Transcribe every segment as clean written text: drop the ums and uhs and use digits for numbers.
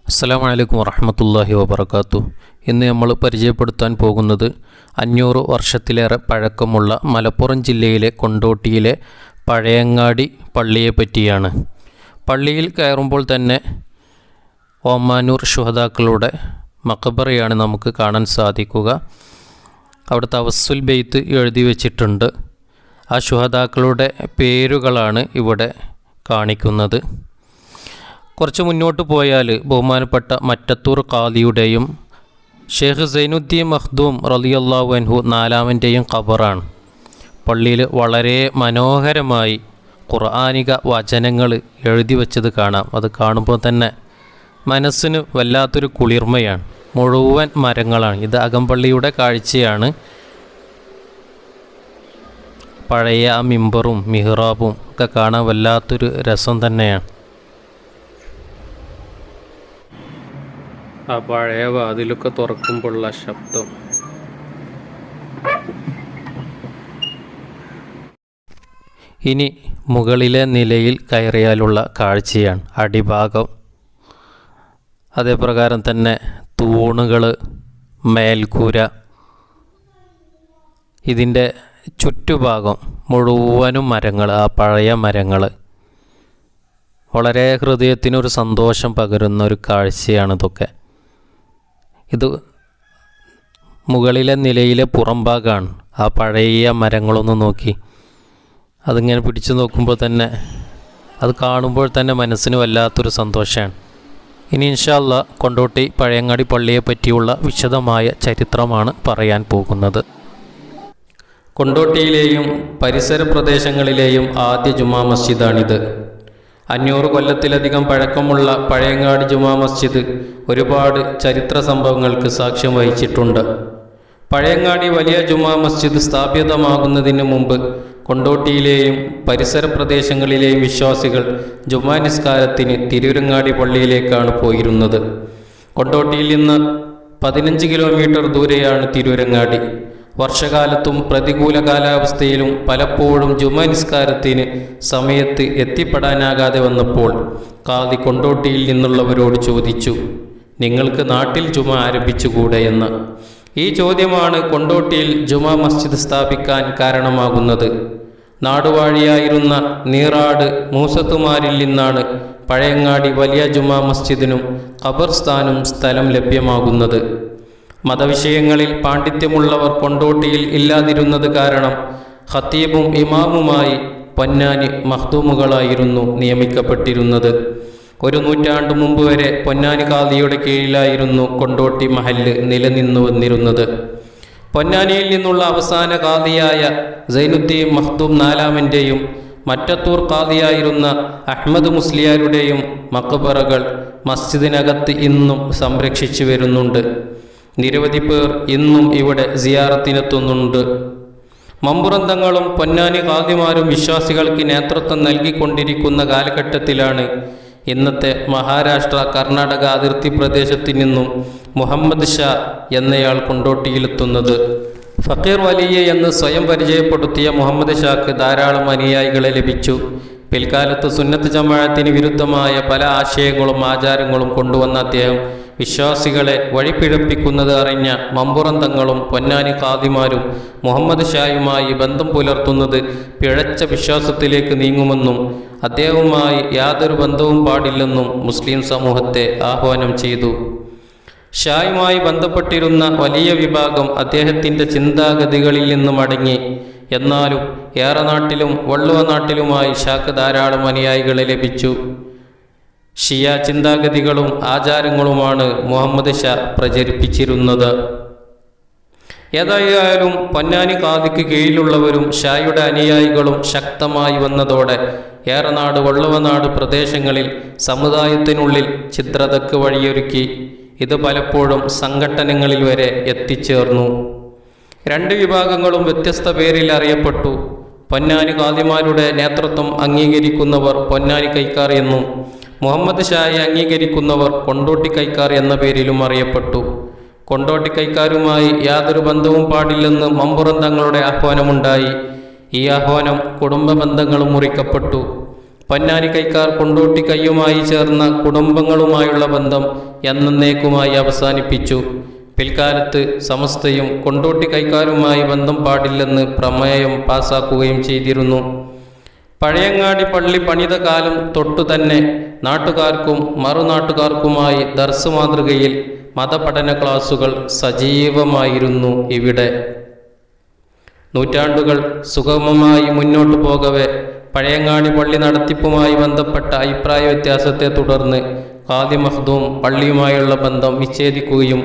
അസ്സലാമു അലൈക്കും വറഹ്മത്തുള്ളാഹി വബറകാതുഹു. ഇന്ന് നമ്മൾ പരിചയപ്പെടുത്താൻ പോകുന്നത് 500 വർഷത്തിലേറെ പഴക്കമുള്ള മലപ്പുറം ജില്ലയിലെ കൊണ്ടോട്ടിയിലെ പഴയങ്ങാടി പള്ളിയെ പറ്റിയാണ്. പള്ളിയിൽ കയറുമ്പോൾ തന്നെ ഓമാനൂർ ശുഹദാക്കളുടെ മഖബറയാണ് നമുക്ക് കാണാൻ സാധിക്കുക. അവിടെ തവസ്സുൽ ബെയ്ത്ത് എഴുതി വച്ചിട്ടുണ്ട്. ആ ശുഹദാക്കളുടെ പേരുകളാണ് ഇവിടെ കാണിക്കുന്നത്. കുറച്ച് മുന്നോട്ട് പോയാൽ ബഹുമാനപ്പെട്ട മറ്റത്തൂർ ഖാദിയുടെയും ഷെയ്ഖ് സൈനുദ്ദീൻ മഖ്ദൂം റളിയല്ലാഹു അൻഹു നാലാമൻ്റെയും ഖബറാണ്. പള്ളിയിൽ വളരെ മനോഹരമായി ഖുർആനിക വചനങ്ങൾ എഴുതി വച്ചത് കാണാം. അത് കാണുമ്പോൾ തന്നെ മനസ്സിന് വല്ലാത്തൊരു കുളിർമയാണ്. മുഴുവൻ മരങ്ങളാണ്. ഇത് അകമ്പള്ളിയുടെ കാഴ്ചയാണ്. പഴയ ആ മിമ്പറും മിഹ്റാബും ഒക്കെ കാണാൻ വല്ലാത്തൊരു രസം തന്നെയാണ്. ആ പഴയ വാതിലൊക്കെ തുറക്കുമ്പോഴുള്ള ശബ്ദം. ഇനി മുകളിലെ നിലയിൽ കയറിയാലുള്ള കാഴ്ചയാണ് അടിഭാഗം. അതേപ്രകാരം തന്നെ തൂണുകൾ, മേൽക്കൂര, ഇതിൻ്റെ ചുറ്റുഭാഗം മുഴുവനും മരങ്ങൾ, ആ പഴയ മരങ്ങൾ. വളരെ ഹൃദയത്തിനൊരു സന്തോഷം പകരുന്ന ഒരു കാഴ്ചയാണിതൊക്കെ. ഇത് മുകളിലെ നിലയിലെ പുറംഭാഗമാണ്. ആ പഴയ മരങ്ങളൊന്ന് നോക്കി, അതിങ്ങനെ പിടിച്ചു നോക്കുമ്പോൾ തന്നെ, അത് കാണുമ്പോൾ തന്നെ മനസ്സിന് വല്ലാത്തൊരു സന്തോഷമാണ്. ഇനി ഇൻഷാ അല്ലാഹ് കൊണ്ടോട്ടി പഴയങ്ങാടി പള്ളിയെ പറ്റിയുള്ള വിശദമായ ചരിത്രമാണ് പറയാൻ പോകുന്നത്. കൊണ്ടോട്ടിയിലെയും പരിസര പ്രദേശങ്ങളിലെയും ആദ്യ ജുമാ മസ്ജിദാണിത്. 500 കൊല്ലത്തിലധികം പഴക്കമുള്ള പഴയങ്ങാടി ജുമാ മസ്ജിദ് ഒരുപാട് ചരിത്ര സംഭവങ്ങൾക്ക് സാക്ഷ്യം വഹിച്ചിട്ടുണ്ട്. പഴയങ്ങാടി വലിയ ജുമാ മസ്ജിദ് സ്ഥാപിതമാകുന്നതിന് മുമ്പ് കൊണ്ടോട്ടിയിലെയും പരിസര പ്രദേശങ്ങളിലെയും വിശ്വാസികൾ ജുമാ നിസ്കാരത്തിന് തിരൂരങ്ങാടി പള്ളിയിലേക്കാണ് പോയിരുന്നത്. കൊണ്ടോട്ടിയിൽ നിന്ന് 15 കിലോമീറ്റർ ദൂരെയാണ് തിരൂരങ്ങാടി. വർഷകാലത്തും പ്രതികൂല കാലാവസ്ഥയിലും പലപ്പോഴും ജുമാ നിസ്കാരത്തിന് സമയത്ത് എത്തിപ്പെടാനാകാതെ വന്നപ്പോൾ ഖാദി കൊണ്ടോട്ടിയിൽ നിന്നുള്ളവരോട് ചോദിച്ചു, നിങ്ങൾക്ക് നാട്ടിൽ ജുമാ ആരംഭിച്ചുകൂടെ എന്ന്. ഈ ചോദ്യമാണ് കൊണ്ടോട്ടിയിൽ ജുമാ മസ്ജിദ് സ്ഥാപിക്കാൻ കാരണമാകുന്നത്. നാടുവാഴിയായിരുന്ന നീറാട് മൂസത്തുമാരിൽ നിന്നാണ് പഴയങ്ങാടി വലിയ ജുമാ മസ്ജിദിനും ഖബർസ്ഥാനും സ്ഥലം ലഭ്യമാകുന്നത്. മതവിഷയങ്ങളിൽ പാണ്ഡിത്യമുള്ളവർ കൊണ്ടോട്ടിയിൽ ഇല്ലാതിരുന്നത് കാരണം ഖത്തീബും ഇമാമുമായി പൊന്നാനി മഖ്ദൂമുകളായിരുന്നു നിയമിക്കപ്പെട്ടിരുന്നത്. 1 നൂറ്റാണ്ട് മുമ്പ് വരെ പൊന്നാനി ഖാദിയുടെ കീഴിലായിരുന്നു കൊണ്ടോട്ടി മഹല്ല് നിലനിന്നു വന്നിരുന്നത്. പൊന്നാനിയിൽ നിന്നുള്ള അവസാന ഖാദിയായ സൈനുദ്ദീൻ മഖ്ദൂം നാലാമൻ്റെയും മറ്റത്തൂർ ഖാദിയായിരുന്ന അഹ്മദ് മുസ്ലിയാരുടെയും മഖബറകൾ മസ്ജിദിനകത്ത് ഇന്നും സംരക്ഷിച്ചു വരുന്നുണ്ട്. നിരവധി പേർ ഇന്നും ഇവിടെ സിയാറത്തിനെത്തുന്നുണ്ട്. മമ്പുറന്തങ്ങളും പൊന്നാനി ഖാദിമാരും വിശ്വാസികൾക്ക് നേതൃത്വം നൽകിക്കൊണ്ടിരിക്കുന്ന കാലഘട്ടത്തിലാണ് ഇന്നത്തെ മഹാരാഷ്ട്ര കർണാടക അതിർത്തി പ്രദേശത്തു നിന്നും മുഹമ്മദ് ഷാ എന്നയാൾ കൊണ്ടോട്ടിയിലെത്തുന്നത്. ഫക്കീർ വലിയ എന്ന് സ്വയം പരിചയപ്പെടുത്തിയ മുഹമ്മദ് ഷാക്ക് ധാരാളം അനുയായികളെ ലഭിച്ചു. പിൽക്കാലത്ത് സുന്നത്ത് ജമാഅത്തിന് വിരുദ്ധമായ പല ആശയങ്ങളും ആചാരങ്ങളും കൊണ്ടുവന്ന അദ്ദേഹം വിശ്വാസികളെ വഴിപിഴപ്പിക്കുന്നത് അറിഞ്ഞ മമ്പുറന്തങ്ങളും പൊന്നാനി ഖാദിമാരും മുഹമ്മദ് ഷായുമായി ബന്ധം പുലർത്തുന്നത് പിഴച്ച വിശ്വാസത്തിലേക്ക് നീങ്ങുമെന്നും അദ്ദേഹവുമായി യാതൊരു ബന്ധവും പാടില്ലെന്നും മുസ്ലിം സമൂഹത്തെ ആഹ്വാനം ചെയ്തു. ഷായുമായി ബന്ധപ്പെട്ടിരുന്ന വലിയ വിഭാഗം അദ്ദേഹത്തിൻ്റെ ചിന്താഗതികളിൽ നിന്ന് മടങ്ങി. എന്നാലും ഏറെ നാട്ടിലും വള്ളുവ നാട്ടിലുമായി ഷാക്ക് ധാരാളം അനുയായികളെ ലഭിച്ചു. ഷിയ ചിന്താഗതികളും ആചാരങ്ങളുമാണ് മുഹമ്മദ് ഷാ പ്രചരിപ്പിച്ചിരുന്നത്. ഏതായാലും പൊന്നാനി ഖാദിക്ക് കീഴിലുള്ളവരും ഷായുടെ അനുയായികളും ശക്തമായി വന്നതോടെ ഏറനാട് വള്ളുവനാട് പ്രദേശങ്ങളിൽ സമുദായത്തിനുള്ളിൽ ഛിദ്രതയ്ക്ക് വഴിയൊരുക്കി. ഇത് പലപ്പോഴും സംഘട്ടനങ്ങളിൽ വരെ എത്തിച്ചേർന്നു. 2 വിഭാഗങ്ങളും വ്യത്യസ്ത പേരിൽ അറിയപ്പെട്ടു. പൊന്നാനി ഖാദിമാരുടെ നേതൃത്വം അംഗീകരിക്കുന്നവർ പൊന്നാനി കൈക്കാർ എന്നും മുഹമ്മദ് ഷായെ അംഗീകരിക്കുന്നവർ കൊണ്ടോട്ടി കൈക്കാർ എന്ന പേരിലും അറിയപ്പെട്ടു. കൊണ്ടോട്ടി കൈക്കാരുമായി യാതൊരു ബന്ധവും പാടില്ലെന്ന് മമ്പുറന്തങ്ങളുടെ ആഹ്വാനമുണ്ടായി. ഈ ആഹ്വാനം കുടുംബ ബന്ധങ്ങളും മുറിക്കപ്പെട്ടു. പൊന്നാനി കൈക്കാർ കൊണ്ടോട്ടി കയ്യുമായി ചേർന്ന കുടുംബങ്ങളുമായുള്ള ബന്ധം എന്നേക്കുമായി അവസാനിപ്പിച്ചു. പിൽക്കാലത്ത് സമസ്തയും കൊണ്ടോട്ടി കൈക്കാരുമായി ബന്ധം പാടില്ലെന്ന് പ്രമേയം പാസാക്കുകയും ചെയ്തിരുന്നു. പഴയങ്ങാടി പള്ളി പണിത കാലം തൊട്ടുതന്നെ നാട്ടുകാർക്കും മറുനാട്ടുകാർക്കുമായി ദർസ് മാതൃകയിൽ മതപഠന ക്ലാസുകൾ സജീവമായിരുന്നു ഇവിടെ. നൂറ്റാണ്ടുകൾ സുഗമമായി മുന്നോട്ടു പോകവെ പഴയങ്ങാടി പള്ളി നടത്തിപ്പുമായി ബന്ധപ്പെട്ട അഭിപ്രായ വ്യത്യാസത്തെ തുടർന്ന് ഖാദി മഖ്ദൂം പള്ളിയുമായുള്ള ബന്ധം വിച്ഛേദിക്കുകയും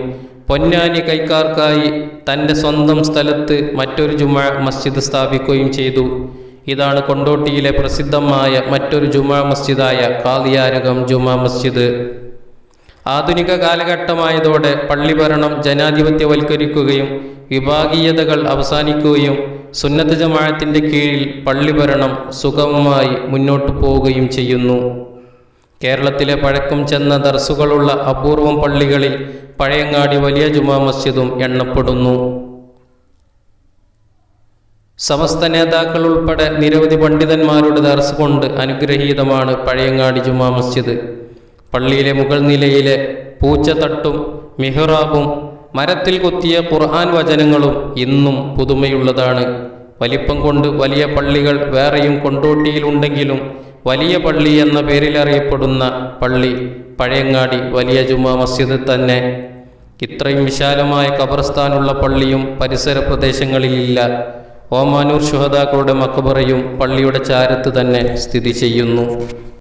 പൊന്നാനി കൈക്കാർക്കായി തൻ്റെ സ്വന്തം സ്ഥലത്ത് മറ്റൊരു ജുമാ മസ്ജിദ് സ്ഥാപിക്കുകയും ചെയ്തു. ഇതാണ് കൊണ്ടോട്ടിയിലെ പ്രസിദ്ധമായ മറ്റൊരു ജുമാ മസ്ജിദായ ഖാദിയാരകം ജുമാ മസ്ജിദ്. ആധുനിക കാലഘട്ടമായതോടെ പള്ളി ഭരണം ജനാധിപത്യവൽക്കരിക്കുകയും വിഭാഗീയതകൾ അവസാനിക്കുകയും സുന്നത്ത് ജമാഅത്തിൻ്റെ കീഴിൽ പള്ളി ഭരണം സുഗമമായി മുന്നോട്ടു പോവുകയും ചെയ്യുന്നു. കേരളത്തിലെ പഴക്കം ചെന്ന ദർസുകളുള്ള അപൂർവം പള്ളികളിൽ പഴയങ്ങാടി വലിയ ജുമാ മസ്ജിദും എണ്ണപ്പെടുന്നു. സമസ്ത നേതാക്കൾ ഉൾപ്പെടെ നിരവധി പണ്ഡിതന്മാരുടെ ദർസ് കൊണ്ട് അനുഗ്രഹീതമാണ് പഴയങ്ങാടി ജുമാ മസ്ജിദ്. പള്ളിയിലെ മുകൾ നിലയിലെ പൂച്ചത്തട്ടും മിഹ്റാബും മരത്തിൽ കൊത്തിയ ഖുർആൻ വചനങ്ങളും ഇന്നും പുതുമയുള്ളതാണ്. വലിപ്പം കൊണ്ട് വലിയ പള്ളികൾ വേറെയും കൊണ്ടോട്ടിയിലുണ്ടെങ്കിലും വലിയ പള്ളി എന്ന പേരിൽ അറിയപ്പെടുന്ന പള്ളി പഴയങ്ങാടി വലിയ ജുമാ മസ്ജിദ് തന്നെ. ഇത്രയും വിശാലമായ ഖബർസ്ഥാനുള്ള പള്ളിയും പരിസര പ്രദേശങ്ങളിലില്ല. ഓമാനൂർ ശുഹദാക്കളുടെ മഖബറയും പള്ളിയുടെ ചാരത്ത് തന്നെ സ്ഥിതി ചെയ്യുന്നു.